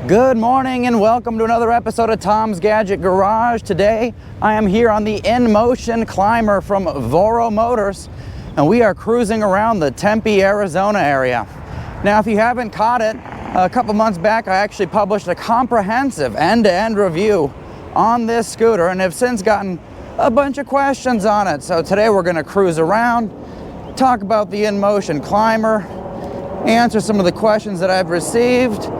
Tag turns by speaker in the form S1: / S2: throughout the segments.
S1: Good morning and welcome to another episode of Tom's Gadget Garage. Today I am here on the InMotion Climber from Voro Motors, and we are cruising around the Tempe, Arizona area. Now, if you haven't caught it, a couple months back I actually published a comprehensive end-to-end review on this scooter and have since gotten a bunch of questions on it. So today we're going to cruise around, talk about the InMotion Climber, answer some of the questions that I've received.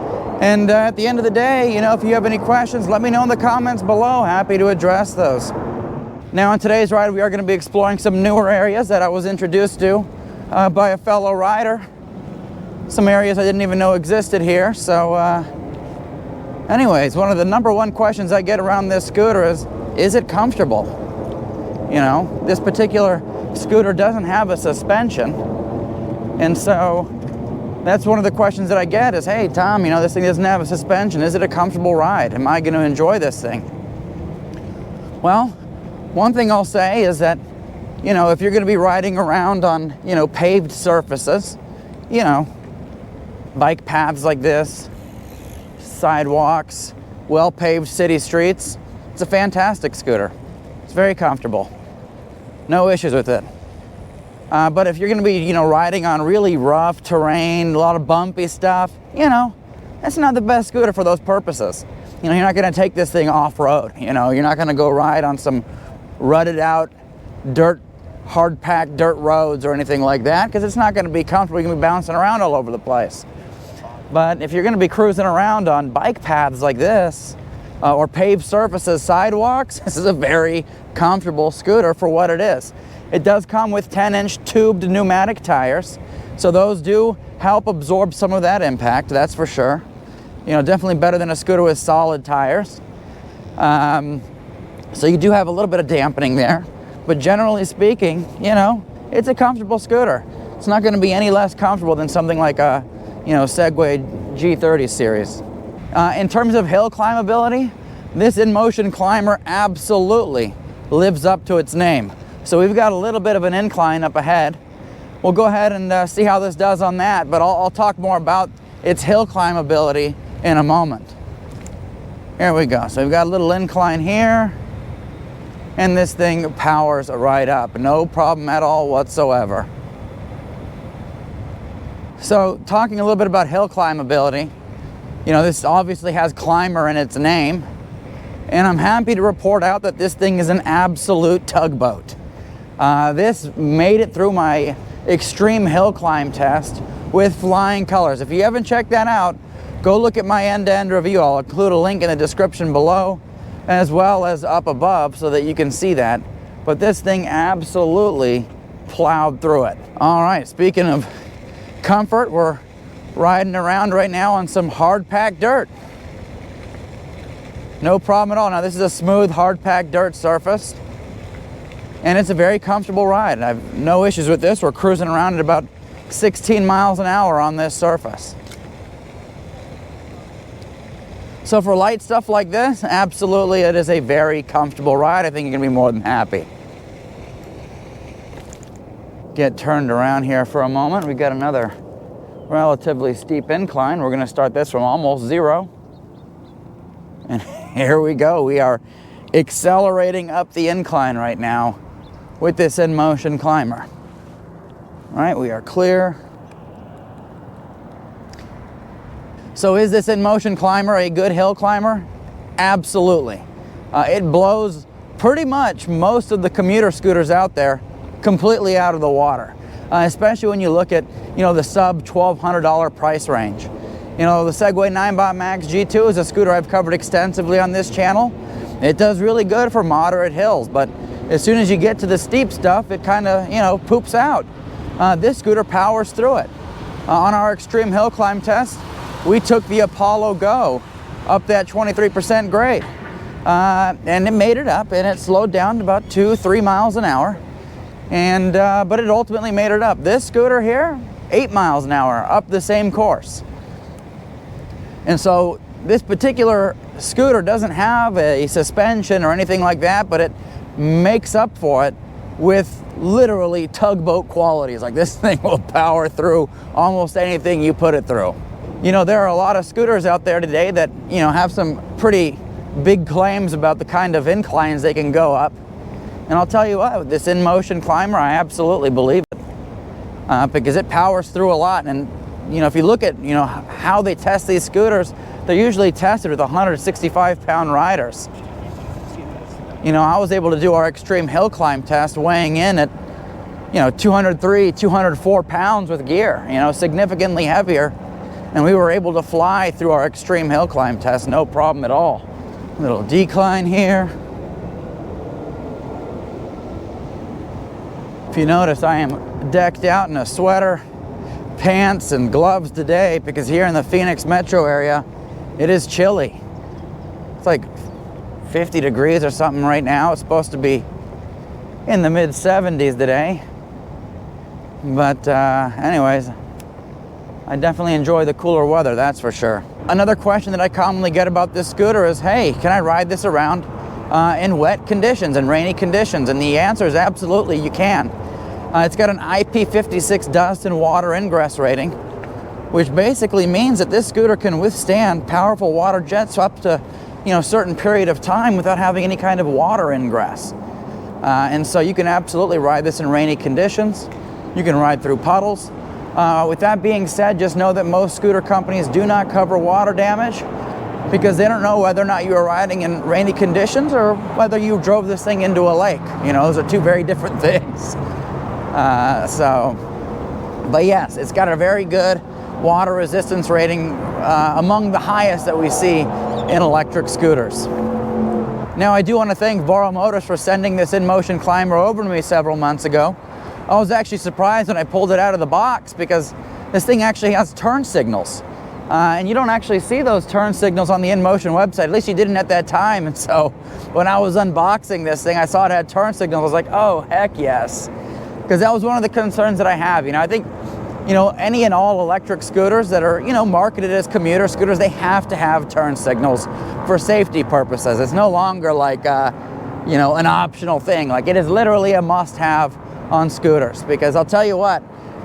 S1: And at the end of the day, if you have any questions, let me know in the comments below. Happy to address those. Now, on today's ride, we are going to be exploring some newer areas that I was introduced to by a fellow rider. Some areas I didn't even know existed here. So anyways, one of the number one questions I get around this scooter is it comfortable? This particular scooter doesn't have a suspension. And so that's one of the questions that I get is, hey, Tom, this thing doesn't have a suspension. Is it a comfortable ride? Am I going to enjoy this thing? Well, one thing I'll say is that, if you're going to be riding around on, paved surfaces, bike paths like this, sidewalks, well-paved city streets, it's a fantastic scooter. It's very comfortable. No issues with it. But if you're going to be, riding on really rough terrain, a lot of bumpy stuff, that's not the best scooter for those purposes. You're not going to take this thing off-road. You're not going to go ride on some rutted out hard-packed dirt roads or anything like that, because it's not going to be comfortable. You're going to be bouncing around all over the place. But if you're going to be cruising around on bike paths like this, or paved surfaces, sidewalks, this is a very comfortable scooter for what it is. It does come with 10-inch tubed pneumatic tires, so those do help absorb some of that impact, that's for sure. Definitely better than a scooter with solid tires. So you do have a little bit of dampening there, but generally speaking, it's a comfortable scooter. It's not going to be any less comfortable than something like a, Segway G30 series. In terms of hill climbability, this InMotion Climber absolutely lives up to its name. So we've got a little bit of an incline up ahead. We'll go ahead and see how this does on that, but I'll talk more about its hill climbability in a moment. Here we go. So we've got a little incline here, and this thing powers right up. No problem at all whatsoever. So talking a little bit about hill climbability, this obviously has climber in its name, and I'm happy to report out that this thing is an absolute tugboat. This made it through my extreme hill climb test with flying colors. If you haven't checked that out, go look at my end-to-end review. I'll include a link in the description below as well as up above so that you can see that. But this thing absolutely plowed through it. All right, speaking of comfort, we're riding around right now on some hard-packed dirt. No problem at all. Now, this is a smooth, hard-packed dirt surface, and it's a very comfortable ride. I have no issues with this. We're cruising around at about 16 miles an hour on this surface. So for light stuff like this, absolutely it is a very comfortable ride. I think you're going to be more than happy. Get turned around here for a moment. We've got another relatively steep incline. We're going to start this from almost zero. And here we go. We are accelerating up the incline right now with this InMotion Climber. All right, we are clear. So is this InMotion Climber a good hill climber? Absolutely. It blows pretty much most of the commuter scooters out there completely out of the water, especially when you look at, the sub $1,200 price range. The Segway 9Bot Max G2 is a scooter I've covered extensively on this channel. It does really good for moderate hills, but as soon as you get to the steep stuff, it kind of, poops out. This scooter powers through it. On our extreme hill climb test, we took the Apollo Go up that 23% grade. And it made it up, and it slowed down to about 2-3 miles an hour. And but it ultimately made it up. This scooter here, 8 miles an hour up the same course. And so this particular scooter doesn't have a suspension or anything like that, but it makes up for it with literally tugboat qualities. Like, this thing will power through almost anything you put it through. You know, there are a lot of scooters out there today that, you know, have some pretty big claims about the kind of inclines they can go up. And I'll tell you what, with this InMotion Climber, I absolutely believe it, because it powers through a lot. And, you know, if you look at, you know, how they test these scooters, they're usually tested with 165-pound riders. You know, I was able to do our extreme hill climb test weighing in at, you know, 203, 204 pounds with gear, you know, significantly heavier. And we were able to fly through our extreme hill climb test, no problem at all. Little decline here. If you notice, I am decked out in a sweater, pants, and gloves today because here in the Phoenix metro area, it is chilly. It's like 50 degrees or something right now. It's supposed to be in the mid 70s today. But anyways, I definitely enjoy the cooler weather, that's for sure. Another question that I commonly get about this scooter is, hey, can I ride this around in wet conditions and rainy conditions? And the answer is absolutely you can. It's got an IP56 dust and water ingress rating, which basically means that this scooter can withstand powerful water jets up to, you know, a certain period of time without having any kind of water ingress. And so you can absolutely ride this in rainy conditions. You can ride through puddles. With that being said, just know that most scooter companies do not cover water damage because they don't know whether or not you are riding in rainy conditions or whether you drove this thing into a lake. You know, those are two very different things. But yes, it's got a very good water resistance rating, among the highest that we see in electric scooters. Now, I do want to thank Voro Motors for sending this InMotion Climber over to me several months ago. I was actually surprised when I pulled it out of the box because this thing actually has turn signals. And you don't actually see those turn signals on the InMotion website. At least you didn't at that time. And so when I was unboxing this thing, I saw it had turn signals. I was like, oh, heck yes. Because that was one of the concerns that I have. You know, I think, you know, any and all electric scooters that are, you know, marketed as commuter scooters, they have to have turn signals for safety purposes. It's no longer like, you know, an optional thing. Like, it is literally a must-have on scooters. Because I'll tell you what,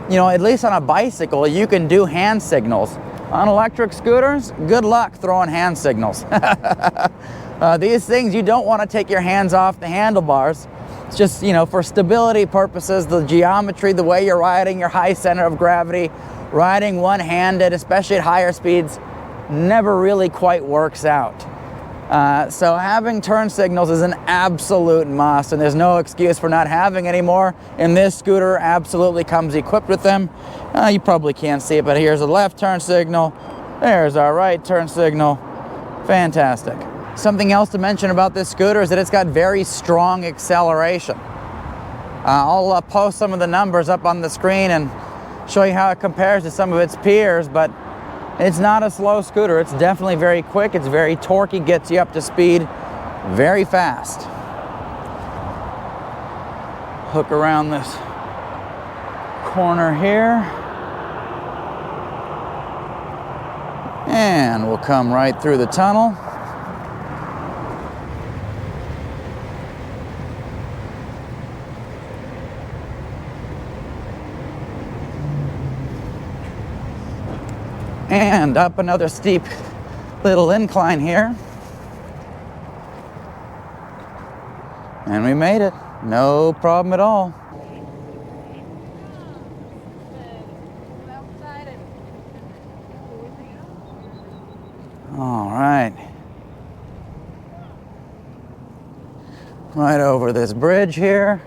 S1: you know, at least on a bicycle, you can do hand signals. On electric scooters, good luck throwing hand signals. These things, you don't want to take your hands off the handlebars. It's just, you know, for stability purposes, the geometry, the way you're riding, your high center of gravity, riding one-handed, especially at higher speeds, never really quite works out. So having turn signals is an absolute must, and there's no excuse for not having any more. And this scooter absolutely comes equipped with them. You probably can't see it, but here's a left turn signal. There's our right turn signal. Fantastic. Something else to mention about this scooter is that it's got very strong acceleration. I'll post some of the numbers up on the screen and show you how it compares to some of its peers, but it's not a slow scooter. It's definitely very quick. It's very torquey, gets you up to speed very fast. Hook around this corner here. And we'll come right through the tunnel. And up another steep little incline here. And we made it. No problem at all. All right. Right over this bridge here.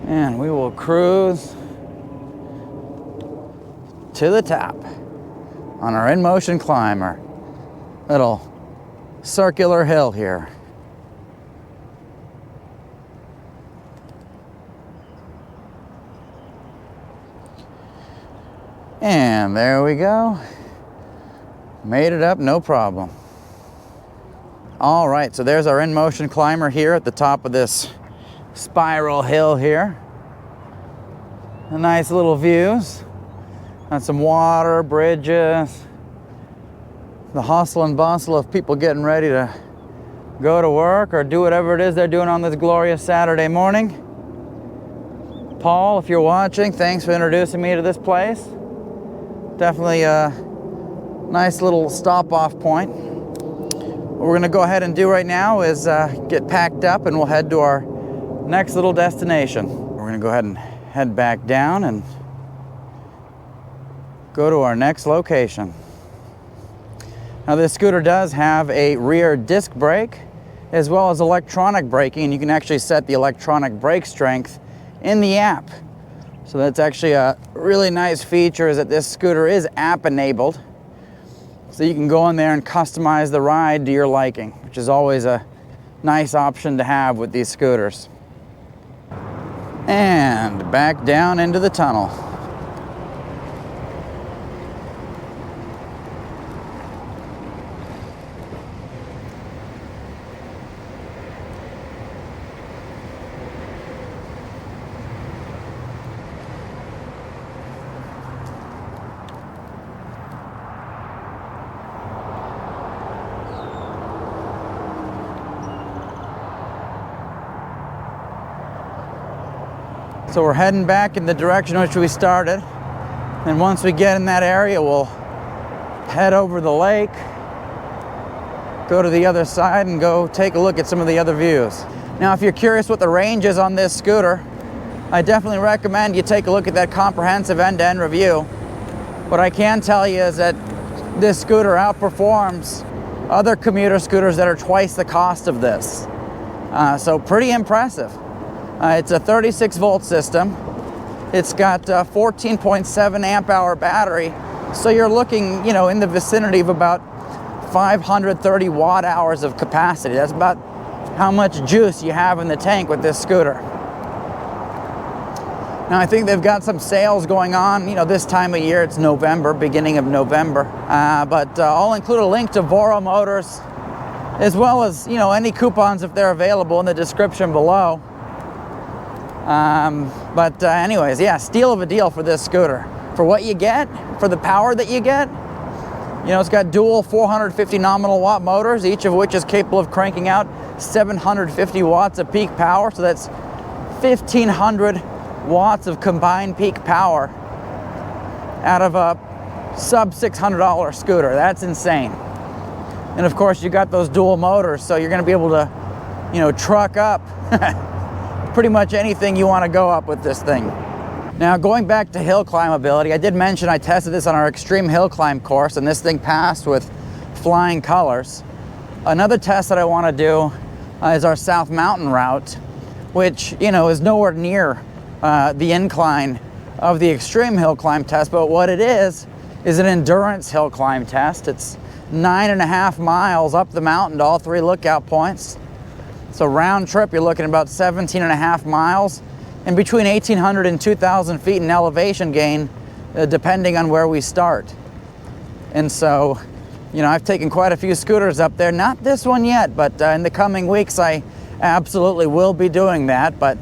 S1: And we will cruise to the top on our InMotion Climber. Little circular hill here. And there we go. Made it up, no problem. All right, so there's our InMotion Climber here at the top of this spiral hill here. Nice little views. Got some water, bridges, the hustle and bustle of people getting ready to go to work or do whatever it is they're doing on this glorious Saturday morning. Paul, if you're watching, thanks for introducing me to this place. Definitely a nice little stop-off point. What we're gonna go ahead and do right now is get packed up and we'll head to our next little destination. We're gonna go ahead and head back down and go to our next location. Now this scooter does have a rear disc brake as well as electronic braking, and you can actually set the electronic brake strength in the app. So that's actually a really nice feature, is that this scooter is app enabled. So you can go in there and customize the ride to your liking, which is always a nice option to have with these scooters. And back down into the tunnel. So we're heading back in the direction which we started. And once we get in that area, we'll head over the lake, go to the other side and go take a look at some of the other views. Now, if you're curious what the range is on this scooter, I definitely recommend you take a look at that comprehensive end-to-end review. What I can tell you is that this scooter outperforms other commuter scooters that are twice the cost of this. So pretty impressive. It's a 36 volt system. It's got a 14.7 amp hour battery. So you're looking, in the vicinity of about 530 watt hours of capacity. That's about how much juice you have in the tank with this scooter. Now I think they've got some sales going on, this time of year. It's November, beginning of November. But I'll include a link to Voro Motors, as well as, any coupons if they're available in the description below. Anyways, yeah, steal of a deal for this scooter. For what you get, for the power that you get, it's got dual 450 nominal watt motors, each of which is capable of cranking out 750 watts of peak power. So that's 1,500 watts of combined peak power out of a sub $600 scooter. That's insane. And of course, you got those dual motors, so you're going to be able to, truck up pretty much anything you want to go up with this thing. Now, going back to hill climbability, I did mention I tested this on our extreme hill climb course, and this thing passed with flying colors. Another test that I want to do is our South Mountain route, which, is nowhere near the incline of the extreme hill climb test, but what it is an endurance hill climb test. It's 9.5 miles up the mountain to all 3 lookout points. So round trip, you're looking at about 17.5 miles and between 1,800 and 2,000 feet in elevation gain, depending on where we start. And so, I've taken quite a few scooters up there. Not this one yet, but in the coming weeks, I absolutely will be doing that. But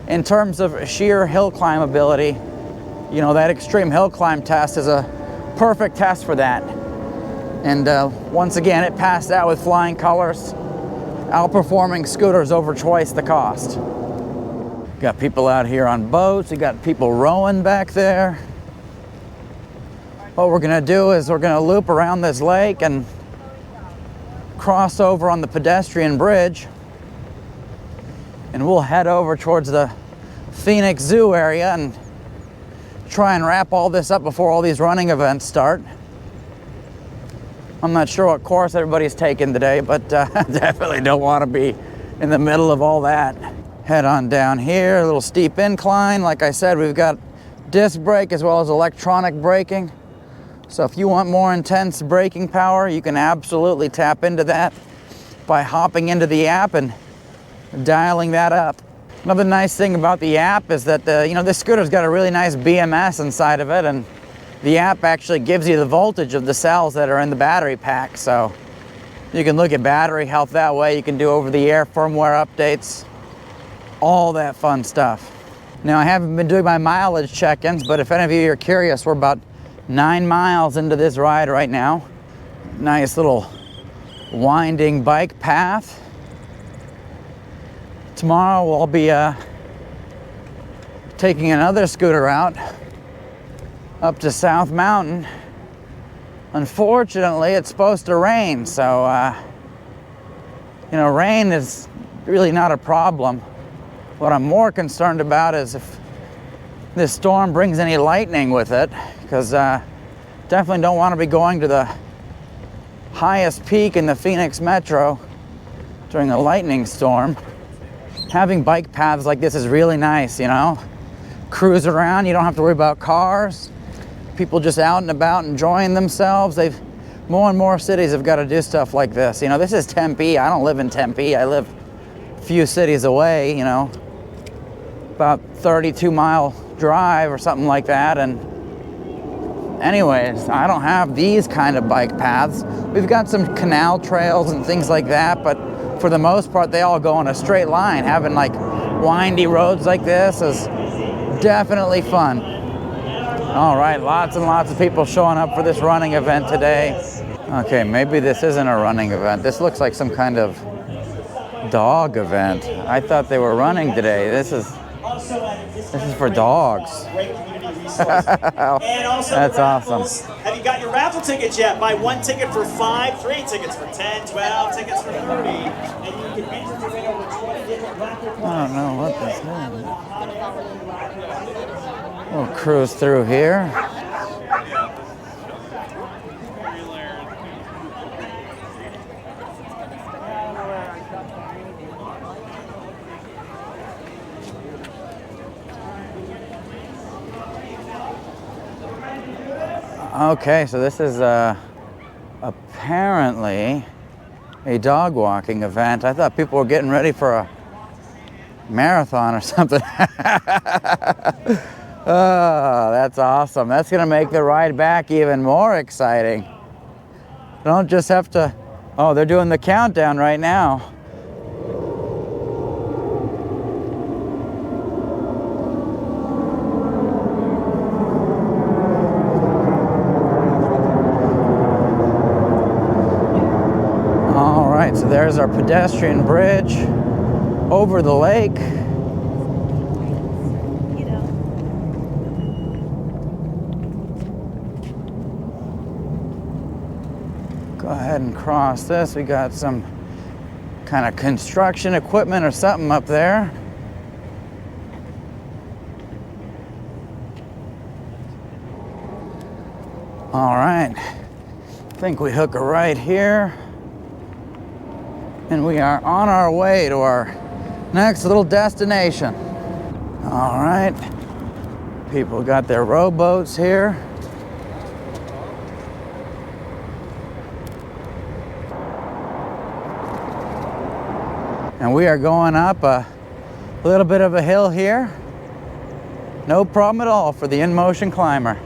S1: in terms of sheer hill climbability, that extreme hill climb test is a perfect test for that. And once again, it passed out with flying colors, outperforming scooters over twice the cost. Got people out here on boats. We got people rowing back there. What we're gonna do is we're gonna loop around this lake and cross over on the pedestrian bridge, and we'll head over towards the Phoenix Zoo area and try and wrap all this up before all these running events start. I'm not sure what course everybody's taking today, but definitely don't want to be in the middle of all that. Head on down here, a little steep incline. Like I said, we've got disc brake as well as electronic braking. So if you want more intense braking power, you can absolutely tap into that by hopping into the app and dialing that up. Another nice thing about the app is that this scooter's got a really nice BMS inside of it, and the app actually gives you the voltage of the cells that are in the battery pack. So you can look at battery health that way. You can do over-the-air firmware updates, all that fun stuff. Now, I haven't been doing my mileage check-ins, but if any of you are curious, we're about 9 miles into this ride right now. Nice little winding bike path. Tomorrow we'll be taking another scooter out up to South Mountain. Unfortunately, it's supposed to rain, so you know, rain is really not a problem. What I'm more concerned about is if this storm brings any lightning with it, because definitely don't want to be going to the highest peak in the Phoenix Metro during a lightning storm. Having bike paths like this is really nice, you know. Cruise around, you don't have to worry about cars. People just out and about enjoying themselves. More and more cities have got to do stuff like this. You know, this is Tempe. I don't live in Tempe. I live a few cities away, you know, about 32-mile drive or something like that. And anyways, I don't have these kind of bike paths. We've got some canal trails and things like that, but for the most part, they all go in a straight line. Having like windy roads like this is definitely fun. All right, lots and lots of people showing up for this running event today. Okay, maybe this isn't a running event. This looks like some kind of dog event. I thought they were running today. This is for dogs. That's awesome.
S2: Have you got your raffle tickets yet? Buy 1 ticket for 5, 3 tickets for 10, 12 tickets for 30. And you can enter to win over 20 different raffle prizes.
S1: I don't know what this is. We'll cruise through here. Okay, so this is apparently a dog walking event. I thought people were getting ready for a marathon or something. Oh, that's awesome. That's gonna make the ride back even more exciting. Don't just have to, oh, they're doing the countdown right now. All right, so there's our pedestrian bridge over the lake. Go ahead and cross this. We got some kind of construction equipment or something up there. All right, I think we hook a right here. And we are on our way to our next little destination. All right, people got their rowboats here. And we are going up a little bit of a hill here. No problem at all for the InMotion Climber.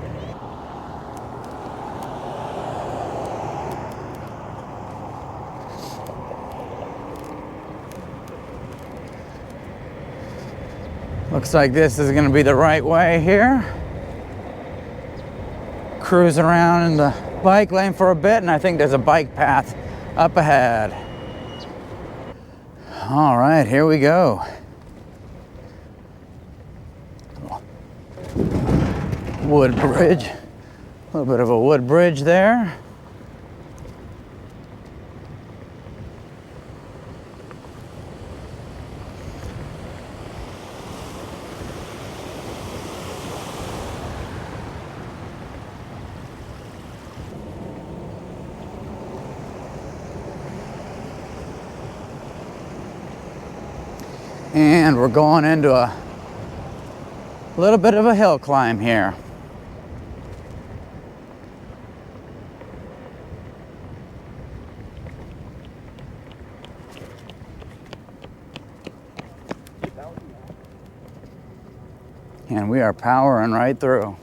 S1: Looks like this is going to be the right way here. Cruise around in the bike lane for a bit, and I think there's a bike path up ahead. All right, here we go. Wood bridge. A little bit of a wood bridge there. And we're going into a little bit of a hill climb here. And we are powering right through.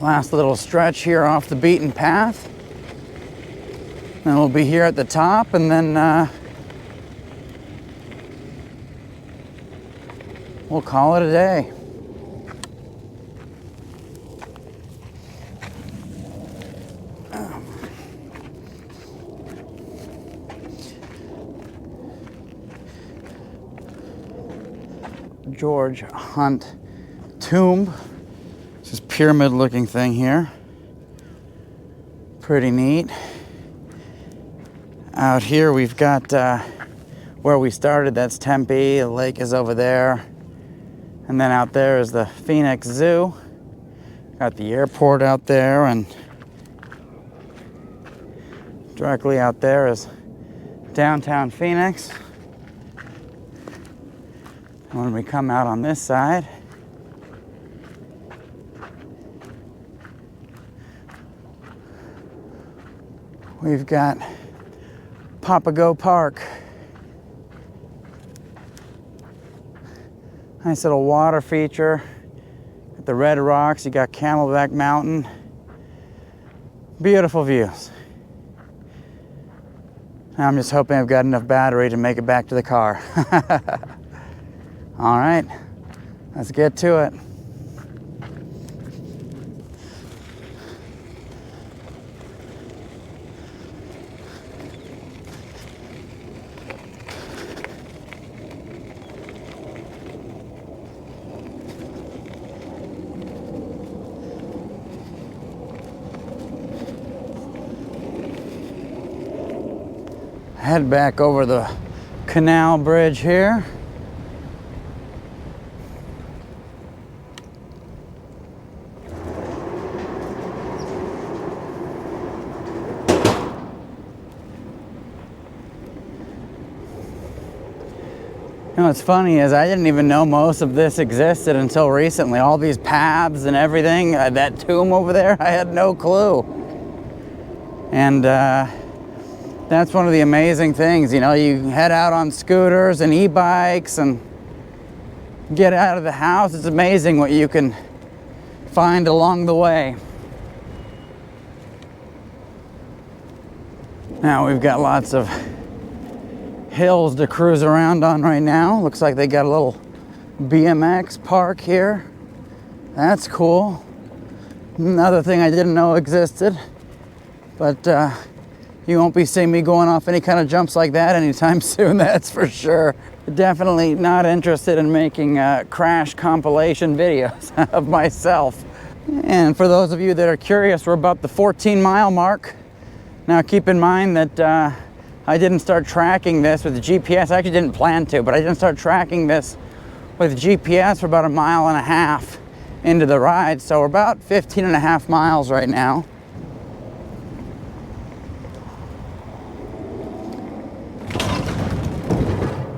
S1: Last little stretch here off the beaten path. Then we'll be here at the top, and then we'll call it a day. George Hunt tomb. It's this pyramid looking thing here. Pretty neat. Out here we've got where we started, that's Tempe. The lake is over there. And then out there is the Phoenix Zoo. Got the airport out there, and directly out there is downtown Phoenix. When we come out on this side, we've got Papago Park. Nice little water feature. Got the red rocks, you got Camelback Mountain. Beautiful views. Now I'm just hoping I've got enough battery to make it back to the car. All right, let's get to it. Head back over the canal bridge here. You know, what's funny is I didn't even know most of this existed until recently. All these paths and everything, that tomb over there, I had no clue. And that's one of the amazing things, you know, you head out on scooters and e-bikes and get out of the house. It's amazing what you can find along the way. Now we've got lots of hills to cruise around on right now. Looks like they got a little BMX park here. That's cool. Another thing I didn't know existed, but you won't be seeing me going off any kind of jumps like that anytime soon, that's for sure. Definitely not interested in making crash compilation videos of myself. And for those of you that are curious, we're about the 14-mile mark. Now keep in mind that I didn't start tracking this with the GPS. I actually didn't plan to, but I didn't start tracking this with GPS for about 1.5 miles into the ride. So we're about 15.5 miles right now.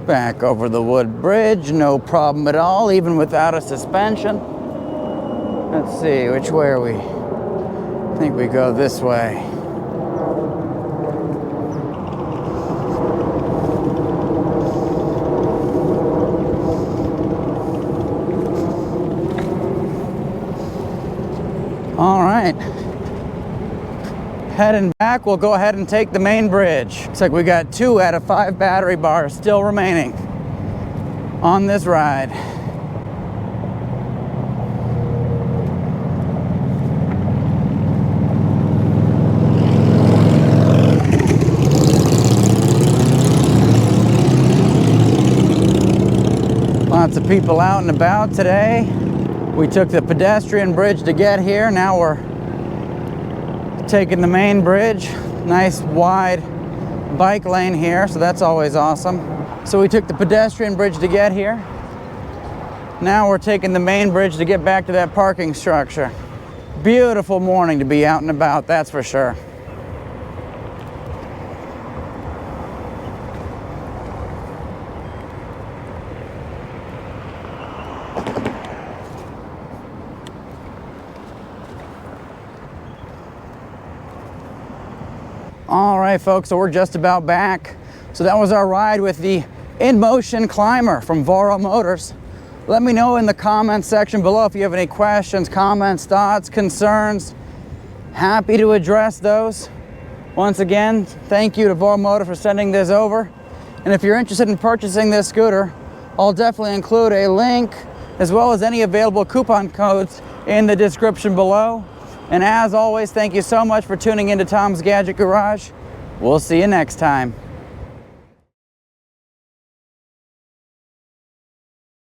S1: Back over the wood bridge, no problem at all, even without a suspension. Let's see, which way are we? I think we go this way. All right, heading back, we'll go ahead and take the main bridge. Looks like we got 2 out of 5 battery bars still remaining on this ride. Lots of people out and about today. We took the pedestrian bridge to get here. Now we're taking the main bridge. Nice wide bike lane here, so that's always awesome. So we took the pedestrian bridge to get here. Now we're taking the main bridge to get back to that parking structure. Beautiful morning to be out and about, that's for sure. All right, folks, so we're just about back. So that was our ride with the InMotion Climber from Voro Motors. Let me know in the comments section below if you have any questions, comments, thoughts, concerns. Happy to address those. Once again, thank you to Voro Motors for sending this over. And if you're interested in purchasing this scooter, I'll definitely include a link as well as any available coupon codes in the description below. And as always, thank you so much for tuning into Tom's Gadget Garage. We'll see you next time.